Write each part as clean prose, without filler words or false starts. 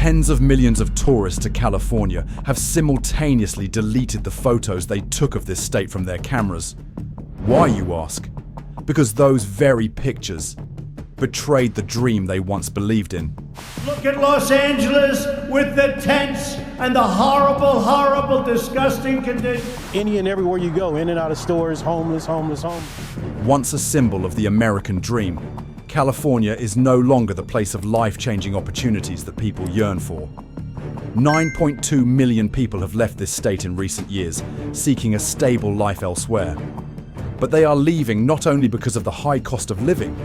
Tens of millions of tourists to California have simultaneously deleted the photos they took of this state from their cameras. Why, you ask? Because those very pictures betrayed the dream they once believed in. Look at Los Angeles with the tents and the horrible, horrible, disgusting conditions. Any and everywhere you go, in and out of stores, homeless. Once a symbol of the American dream, California is no longer the place of life-changing opportunities that people yearn for. 9.2 million people have left this state in recent years, seeking a stable life elsewhere. But they are leaving not only because of the high cost of living,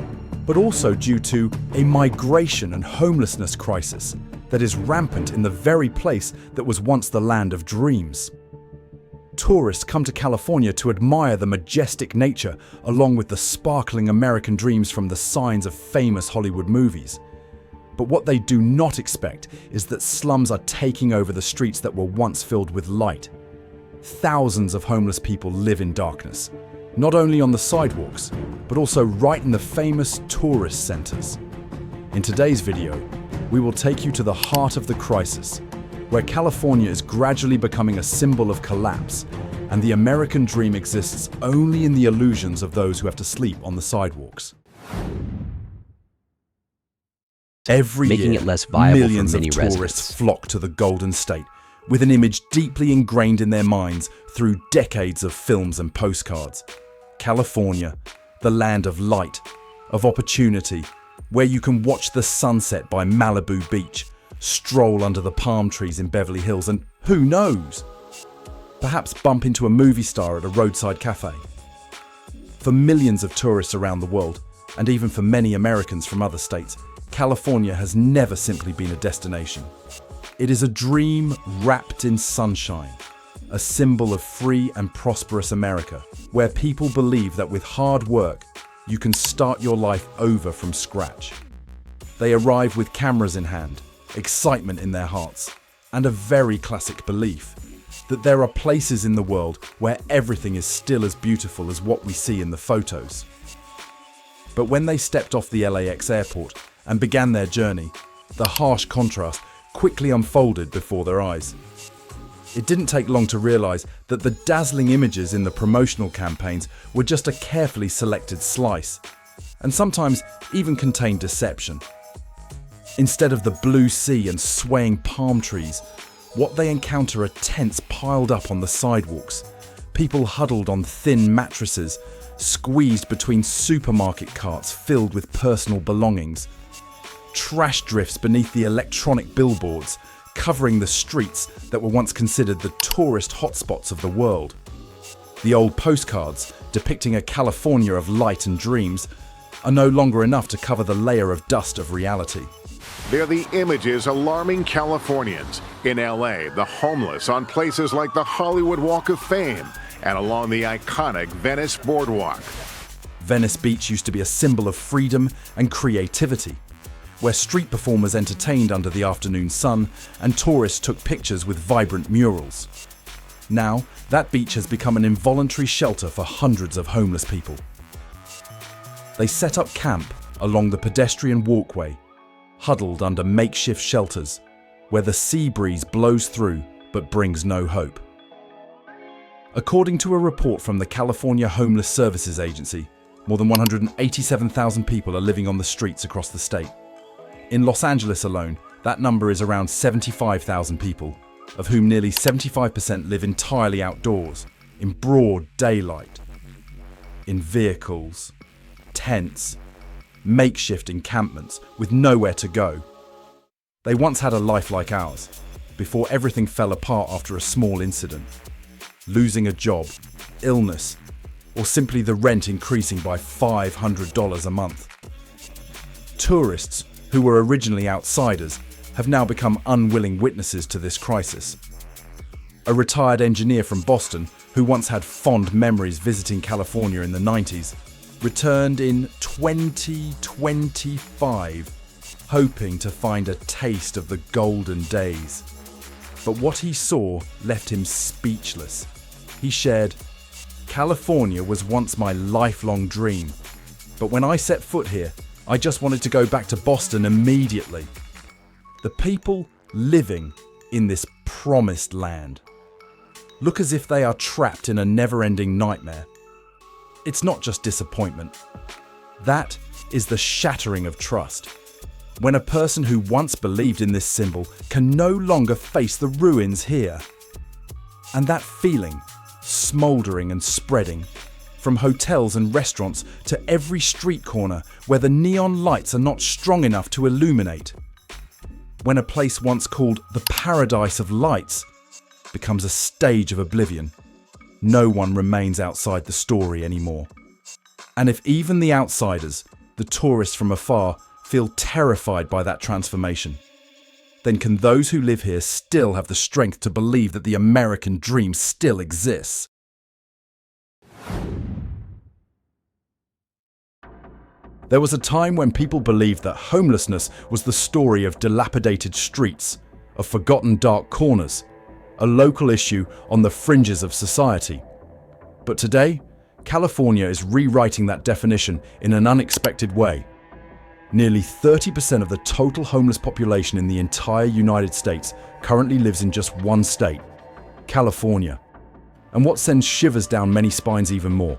but also due to a migration and homelessness crisis that is rampant in the very place that was once the land of dreams. Tourists come to California to admire the majestic nature along with the sparkling American dreams from the signs of famous Hollywood movies. But what they do not expect is that slums are taking over the streets that were once filled with light. Thousands of homeless people live in darkness, not only on the sidewalks, but also right in the famous tourist centers. In today's video, we will take you to the heart of the crisis, where California is gradually becoming a symbol of collapse, and the American dream exists only in the illusions of those who have to sleep on the sidewalks. Every making year, it less viable millions for of many tourists residents. flock to the Golden State, with an image deeply ingrained in their minds through decades of films and postcards. California, the land of light, of opportunity, where you can watch the sunset by Malibu Beach, stroll under the palm trees in Beverly Hills, and who knows, perhaps bump into a movie star at a roadside cafe. For millions of tourists around the world, and even for many Americans from other states, California has never simply been a destination. It is a dream wrapped in sunshine, a symbol of free and prosperous America, where people believe that with hard work, you can start your life over from scratch. They arrive with cameras in hand, excitement in their hearts, and a very classic belief that there are places in the world where everything is still as beautiful as what we see in the photos. But when they stepped off the LAX airport and began their journey, the harsh contrast quickly unfolded before their eyes. It didn't take long to realize that the dazzling images in the promotional campaigns were just a carefully selected slice, and sometimes even contained deception. Instead of the blue sea and swaying palm trees, what they encounter are tents piled up on the sidewalks, people huddled on thin mattresses, squeezed between supermarket carts filled with personal belongings, trash drifts beneath the electronic billboards, covering the streets that were once considered the tourist hotspots of the world. The old postcards, depicting a California of light and dreams, are no longer enough to cover the layer of dust of reality. They're the images alarming Californians. In LA, the homeless on places like the Hollywood Walk of Fame and along the iconic Venice Boardwalk. Venice Beach used to be a symbol of freedom and creativity, where street performers entertained under the afternoon sun and tourists took pictures with vibrant murals. Now, that beach has become an involuntary shelter for hundreds of homeless people. They set up camp along the pedestrian walkway, huddled under makeshift shelters, where the sea breeze blows through but brings no hope. According to a report from the California Homeless Services Agency, more than 187,000 people are living on the streets across the state. In Los Angeles alone, that number is around 75,000 people, of whom nearly 75% live entirely outdoors, in broad daylight, in vehicles, tents, makeshift encampments with nowhere to go. They once had a life like ours, before everything fell apart after a small incident. Losing a job, illness, or simply the rent increasing by $500 a month. Tourists, who were originally outsiders, have now become unwilling witnesses to this crisis. A retired engineer from Boston, who once had fond memories visiting California in the 90s, returned in 2025, hoping to find a taste of the golden days. But what he saw left him speechless. He shared, "California was once my lifelong dream, but when I set foot here, I just wanted to go back to Boston immediately. The people living in this promised land, look as if they are trapped in a never-ending nightmare. It's not just disappointment. That is the shattering of trust. When a person who once believed in this symbol can no longer face the ruins here. And that feeling, smouldering and spreading, from hotels and restaurants to every street corner where the neon lights are not strong enough to illuminate. When a place once called the Paradise of Lights becomes a stage of oblivion, no one remains outside the story anymore. And if even the outsiders, the tourists from afar, feel terrified by that transformation, then can those who live here still have the strength to believe that the American dream still exists? There was a time when people believed that homelessness was the story of dilapidated streets, of forgotten dark corners, a local issue on the fringes of society. But today, California is rewriting that definition in an unexpected way. Nearly 30% of the total homeless population in the entire United States currently lives in just one state, California. And what sends shivers down many spines even more,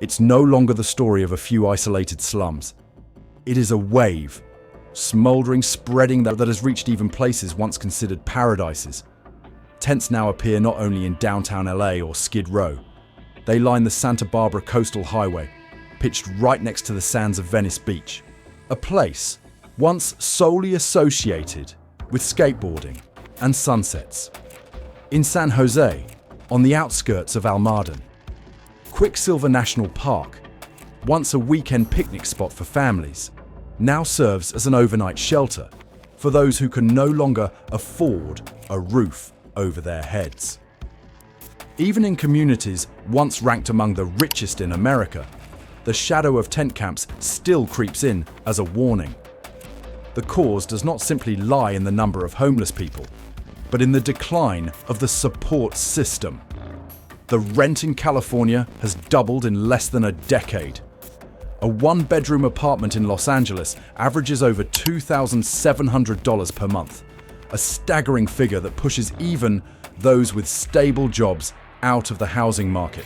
it's no longer the story of a few isolated slums. It is a wave, smouldering, spreading that has reached even places once considered paradises. Tents now appear not only in downtown LA or Skid Row. They line the Santa Barbara Coastal Highway, pitched right next to the sands of Venice Beach. A place once solely associated with skateboarding and sunsets. In San Jose, on the outskirts of Almaden. Quicksilver National Park, once a weekend picnic spot for families, now serves as an overnight shelter for those who can no longer afford a roof over their heads. Even in communities once ranked among the richest in America, the shadow of tent camps still creeps in as a warning. The cause does not simply lie in the number of homeless people, but in the decline of the support system. The rent in California has doubled in less than a decade. A one-bedroom apartment in Los Angeles averages over $2,700 per month, a staggering figure that pushes even those with stable jobs out of the housing market.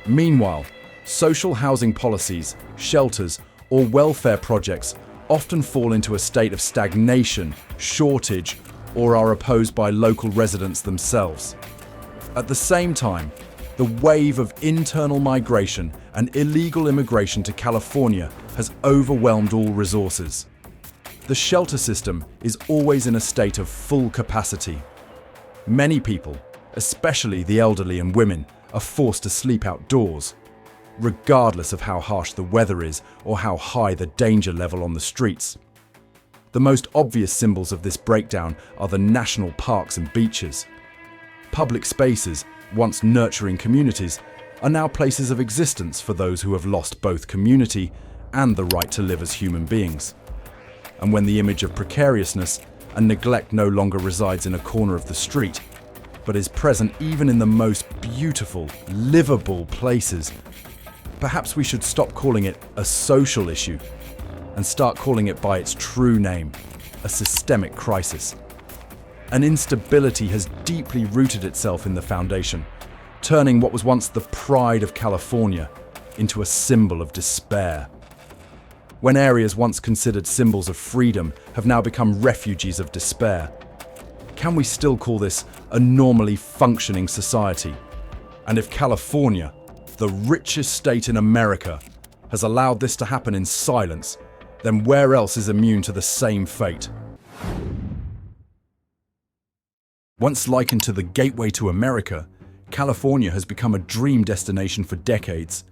Meanwhile, social housing policies, shelters, or welfare projects often fall into a state of stagnation, shortage, or are opposed by local residents themselves. At the same time, the wave of internal migration and illegal immigration to California has overwhelmed all resources. The shelter system is always in a state of full capacity. Many people, especially the elderly and women, are forced to sleep outdoors, regardless of how harsh the weather is or how high the danger level on the streets. The most obvious symbols of this breakdown are the national parks and beaches. Public spaces, once nurturing communities, are now places of existence for those who have lost both community and the right to live as human beings. And when the image of precariousness and neglect no longer resides in a corner of the street, but is present even in the most beautiful, livable places, perhaps we should stop calling it a social issue and start calling it by its true name, a systemic crisis. An instability has deeply rooted itself in the foundation, turning what was once the pride of California into a symbol of despair. When areas once considered symbols of freedom have now become refuges of despair, can we still call this a normally functioning society? And if California, the richest state in America, has allowed this to happen in silence, then where else is immune to the same fate? Once likened to the gateway to America, California has become a dream destination for decades,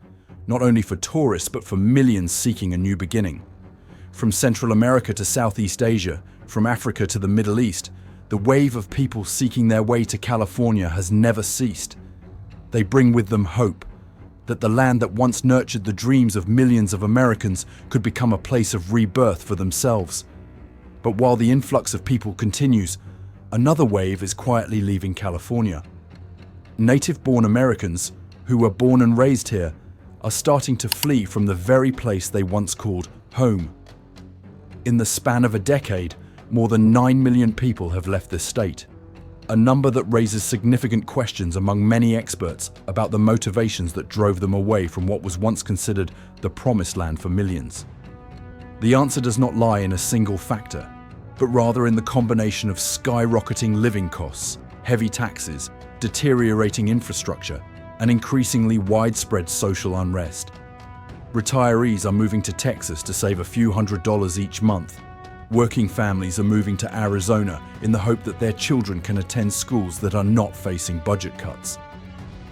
not only for tourists but for millions seeking a new beginning. From Central America to Southeast Asia, from Africa to the Middle East, the wave of people seeking their way to California has never ceased. They bring with them hope that the land that once nurtured the dreams of millions of Americans could become a place of rebirth for themselves. But while the influx of people continues, another wave is quietly leaving California. Native-born Americans, who were born and raised here, are starting to flee from the very place they once called home. In the span of a decade, more than 9 million people have left the state, a number that raises significant questions among many experts about the motivations that drove them away from what was once considered the promised land for millions. The answer does not lie in a single factor, but rather in the combination of skyrocketing living costs, heavy taxes, deteriorating infrastructure, and increasingly widespread social unrest. Retirees are moving to Texas to save a few $100s each month. Working families are moving to Arizona in the hope that their children can attend schools that are not facing budget cuts.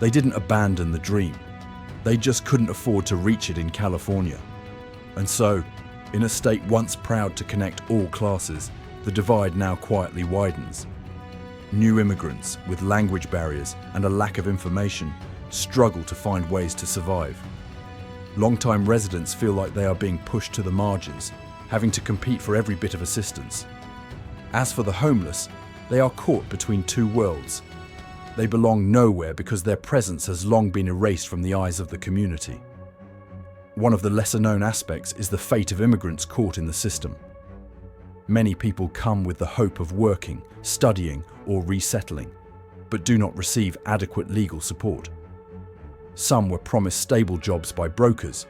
They didn't abandon the dream. They just couldn't afford to reach it in California. And so, in a state once proud to connect all classes, the divide now quietly widens. New immigrants with language barriers and a lack of information struggle to find ways to survive. Long-time residents feel like they are being pushed to the margins, having to compete for every bit of assistance. As for the homeless, they are caught between two worlds. They belong nowhere because their presence has long been erased from the eyes of the community. One of the lesser-known aspects is the fate of immigrants caught in the system. Many people come with the hope of working, studying, or resettling, but do not receive adequate legal support. Some were promised stable jobs by brokers,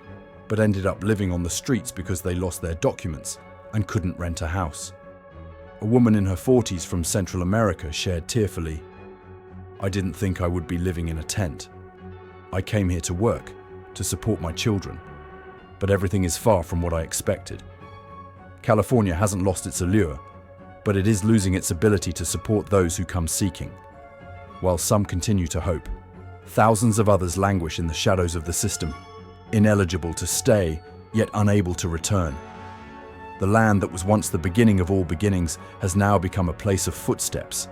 but ended up living on the streets because they lost their documents and couldn't rent a house. A woman in her 40s from Central America shared tearfully, "I didn't think I would be living in a tent. I came here to work, to support my children, but everything is far from what I expected." California hasn't lost its allure, but it is losing its ability to support those who come seeking. While some continue to hope, thousands of others languish in the shadows of the system, ineligible to stay, yet unable to return. The land that was once the beginning of all beginnings has now become a place of footsteps,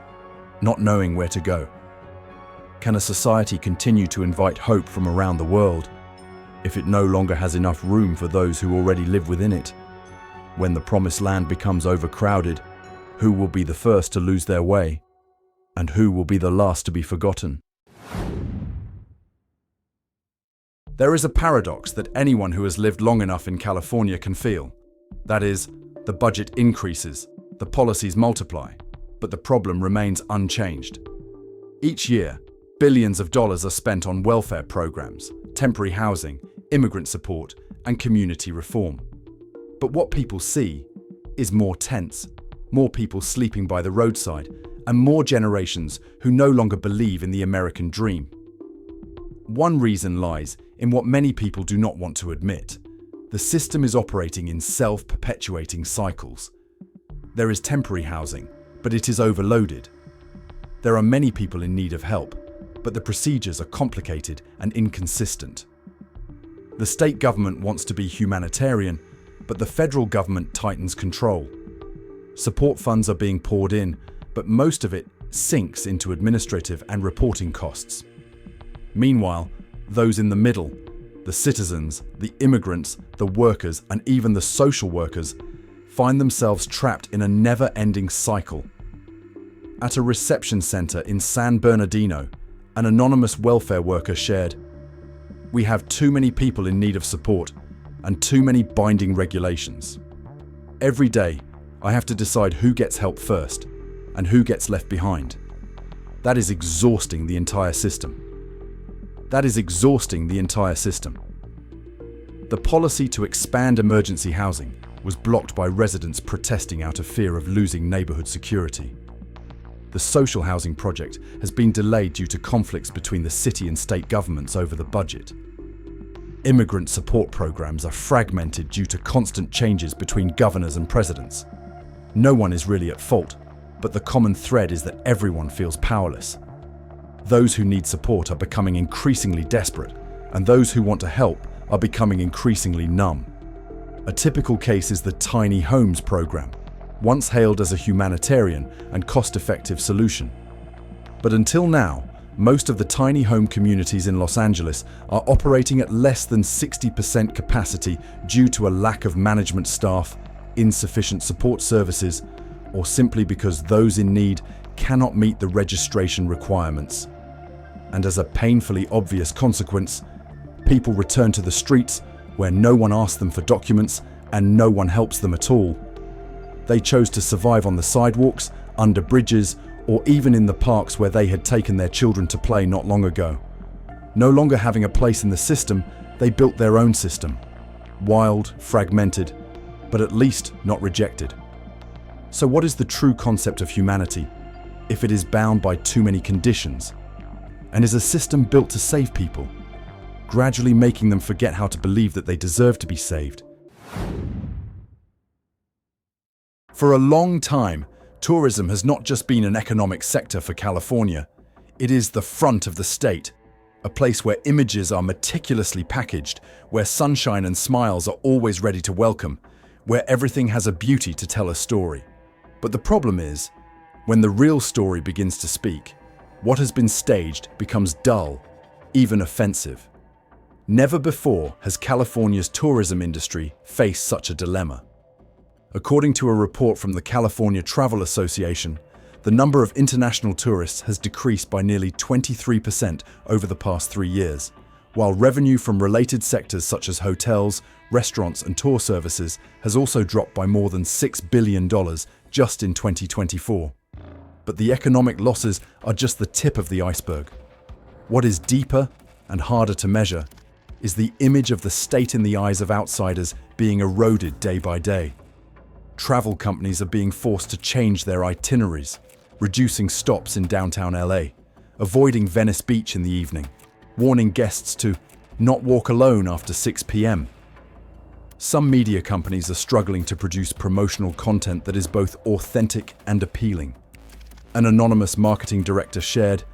not knowing where to go. Can a society continue to invite hope from around the world if it no longer has enough room for those who already live within it? When the promised land becomes overcrowded, who will be the first to lose their way? And who will be the last to be forgotten? There is a paradox that anyone who has lived long enough in California can feel. That is, the budget increases, the policies multiply, but the problem remains unchanged. Each year, billions of dollars are spent on welfare programs, temporary housing, immigrant support, and community reform. But what people see is more tents, more people sleeping by the roadside, and more generations who no longer believe in the American dream. One reason lies in what many people do not want to admit. The system is operating in self-perpetuating cycles. There is temporary housing, but it is overloaded. There are many people in need of help, but the procedures are complicated and inconsistent. The state government wants to be humanitarian, but the federal government tightens control. Support funds are being poured in, but most of it sinks into administrative and reporting costs. Meanwhile, those in the middle, the citizens, the immigrants, the workers, and even the social workers, find themselves trapped in a never-ending cycle. At a reception center in San Bernardino, an anonymous welfare worker shared, "We have too many people in need of support and too many binding regulations. Every day, I have to decide who gets help first and who gets left behind. That is exhausting the entire system. The policy to expand emergency housing was blocked by residents protesting out of fear of losing neighborhood security. The social housing project has been delayed due to conflicts between the city and state governments over the budget. Immigrant support programs are fragmented due to constant changes between governors and presidents. No one is really at fault, but the common thread is that everyone feels powerless. Those who need support are becoming increasingly desperate, and those who want to help are becoming increasingly numb. A typical case is the tiny homes program, once hailed as a humanitarian and cost-effective solution. But until now, most of the tiny home communities in Los Angeles are operating at less than 60% capacity due to a lack of management staff, insufficient support services, or simply because those in need cannot meet the registration requirements. And as a painfully obvious consequence, people return to the streets where no one asks them for documents and no one helps them at all. They chose to survive on the sidewalks, under bridges, or even in the parks where they had taken their children to play not long ago. No longer having a place in the system, they built their own system. Wild, fragmented, but at least not rejected. So what is the true concept of humanity if it is bound by too many conditions? And is a system built to save people, gradually making them forget how to believe that they deserve to be saved? For a long time, tourism has not just been an economic sector for California. It is the front of the state, a place where images are meticulously packaged, where sunshine and smiles are always ready to welcome, where everything has a beauty to tell a story. But the problem is, when the real story begins to speak, what has been staged becomes dull, even offensive. Never before has California's tourism industry faced such a dilemma. According to a report from the California Travel Association, the number of international tourists has decreased by nearly 23% over the past 3 years, while revenue from related sectors such as hotels, restaurants, and tour services has also dropped by more than $6 billion just in 2024. But the economic losses are just the tip of the iceberg. What is deeper and harder to measure is the image of the state in the eyes of outsiders being eroded day by day. Travel companies are being forced to change their itineraries, reducing stops in downtown LA, avoiding Venice Beach in the evening, warning guests to not walk alone after 6 p.m. Some media companies are struggling to produce promotional content that is both authentic and appealing. An anonymous marketing director shared,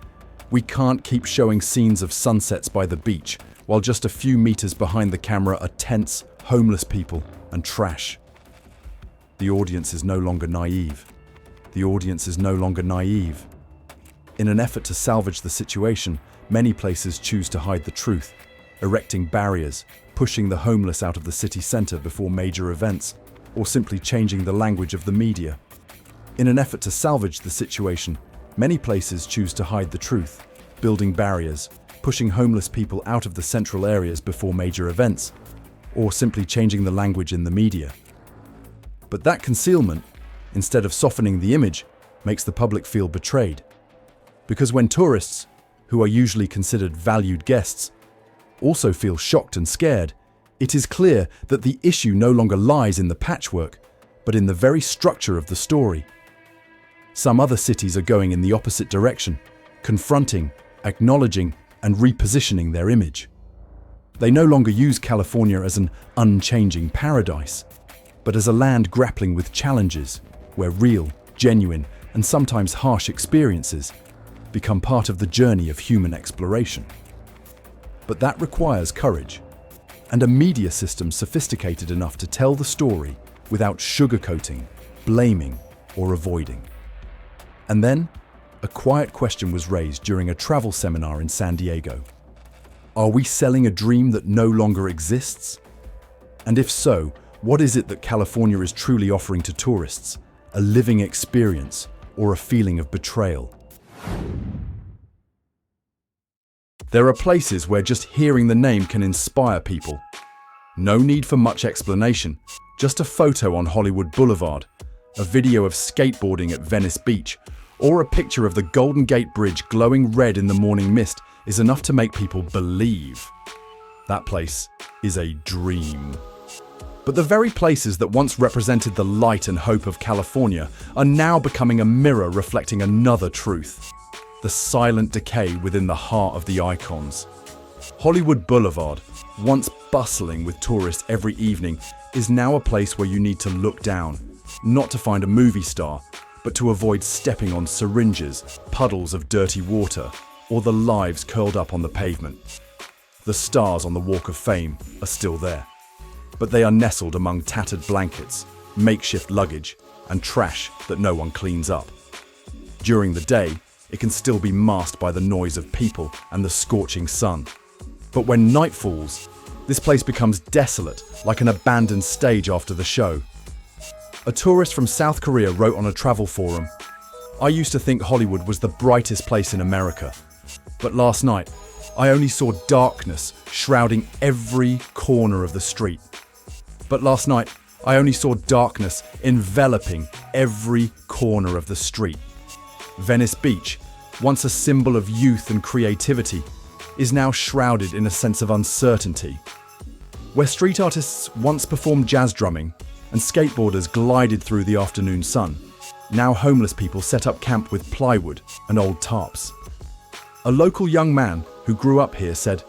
"We can't keep showing scenes of sunsets by the beach while just a few meters behind the camera are tents, homeless people, and trash." The audience is no longer naive. The audience is no longer naive. In an effort to salvage the situation, many places choose to hide the truth, erecting barriers, pushing the homeless out of the city center before major events, or simply changing the language of the media. In an effort to salvage the situation, many places choose to hide the truth, building barriers, pushing homeless people out of the central areas before major events, or simply changing the language in the media. But that concealment, instead of softening the image, makes the public feel betrayed. Because when tourists, who are usually considered valued guests, also feel shocked and scared, it is clear that the issue no longer lies in the patchwork, but in the very structure of the story. Some other cities are going in the opposite direction, confronting, acknowledging, and repositioning their image. They no longer use California as an unchanging paradise, but as a land grappling with challenges, where real, genuine, and sometimes harsh experiences become part of the journey of human exploration. But that requires courage, and a media system sophisticated enough to tell the story without sugarcoating, blaming, or avoiding. And then, a quiet question was raised during a travel seminar in San Diego. Are we selling a dream that no longer exists? And if so, what is it that California is truly offering to tourists? A living experience or a feeling of betrayal? There are places where just hearing the name can inspire people. No need for much explanation, just a photo on Hollywood Boulevard, a video of skateboarding at Venice Beach, or a picture of the Golden Gate Bridge glowing red in the morning mist is enough to make people believe. That place is a dream. But the very places that once represented the light and hope of California are now becoming a mirror reflecting another truth: the silent decay within the heart of the icons. Hollywood Boulevard, once bustling with tourists every evening, is now a place where you need to look down, not to find a movie star, but to avoid stepping on syringes, puddles of dirty water, or the lives curled up on the pavement. The stars on the Walk of Fame are still there, but they are nestled among tattered blankets, makeshift luggage, and trash that no one cleans up. During the day, it can still be masked by the noise of people and the scorching sun. But when night falls, this place becomes desolate, like an abandoned stage after the show. A tourist from South Korea wrote on a travel forum, "I used to think Hollywood was the brightest place in America, but last night I only saw darkness shrouding every corner of the street. But last night I only saw darkness enveloping every corner of the street. Venice Beach, once a symbol of youth and creativity, is now shrouded in a sense of uncertainty. Where street artists once performed jazz drumming and skateboarders glided through the afternoon sun, now homeless people set up camp with plywood and old tarps. A local young man who grew up here said,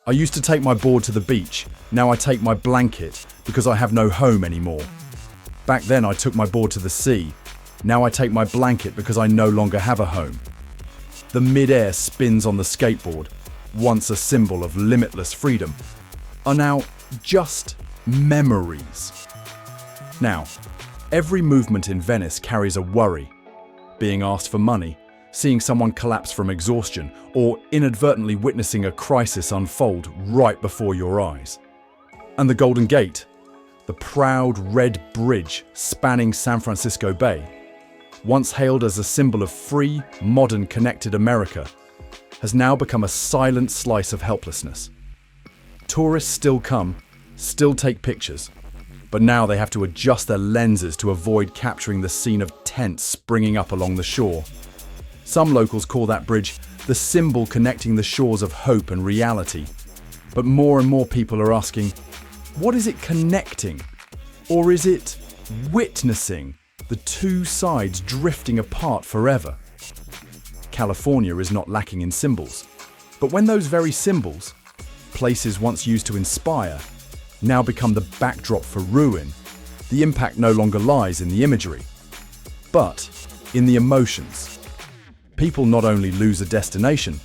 "I used to take my board to the beach, now I take my blanket because I have no home anymore. Back then I took my board to the sea, now I take my blanket because I no longer have a home." The mid-air spins on the skateboard, once a symbol of limitless freedom, are now just memories. Now, every movement in Venice carries a worry. Being asked for money, seeing someone collapse from exhaustion, or inadvertently witnessing a crisis unfold right before your eyes. And the Golden Gate, the proud red bridge spanning San Francisco Bay, once hailed as a symbol of free, modern, connected America, has now become a silent slice of helplessness. Tourists still come, still take pictures, but now they have to adjust their lenses to avoid capturing the scene of tents springing up along the shore. Some locals call that bridge the symbol connecting the shores of hope and reality. But more and more people are asking, what is it connecting? Or is it witnessing the two sides drifting apart forever? California is not lacking in symbols. But when those very symbols, places once used to inspire, now become the backdrop for ruin, the impact no longer lies in the imagery, but in the emotions. People not only lose a destination,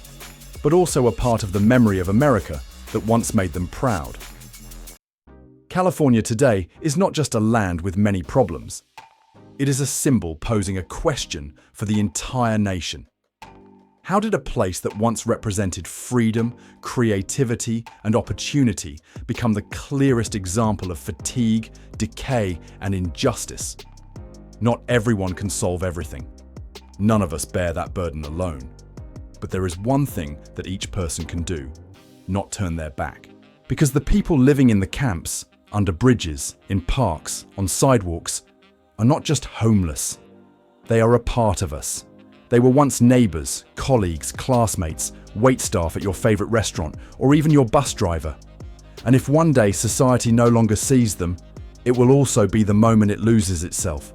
but also a part of the memory of America that once made them proud. California today is not just a land with many problems. It is a symbol posing a question for the entire nation. How did a place that once represented freedom, creativity, and opportunity become the clearest example of fatigue, decay, and injustice? Not everyone can solve everything. None of us bear that burden alone. But there is one thing that each person can do: not turn their back. Because the people living in the camps, under bridges, in parks, on sidewalks, are not just homeless. They are a part of us. They were once neighbors, colleagues, classmates, waitstaff at your favorite restaurant, or even your bus driver. And if one day society no longer sees them, it will also be the moment it loses itself.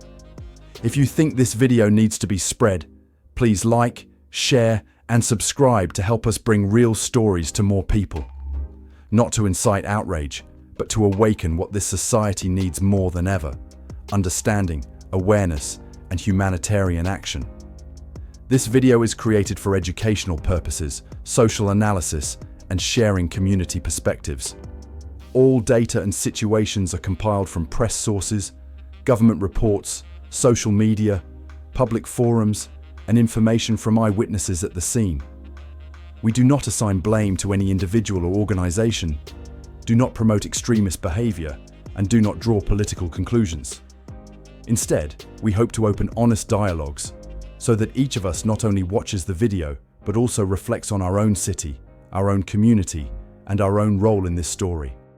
If you think this video needs to be spread, please like, share, and subscribe to help us bring real stories to more people. Not to incite outrage, but to awaken what this society needs more than ever: understanding, awareness, and humanitarian action. This video is created for educational purposes, social analysis, and sharing community perspectives. All data and situations are compiled from press sources, government reports, social media, public forums, and information from eyewitnesses at the scene. We do not assign blame to any individual or organization, do not promote extremist behavior, and do not draw political conclusions. Instead, we hope to open honest dialogues so that each of us not only watches the video, but also reflects on our own city, our own community, and our own role in this story.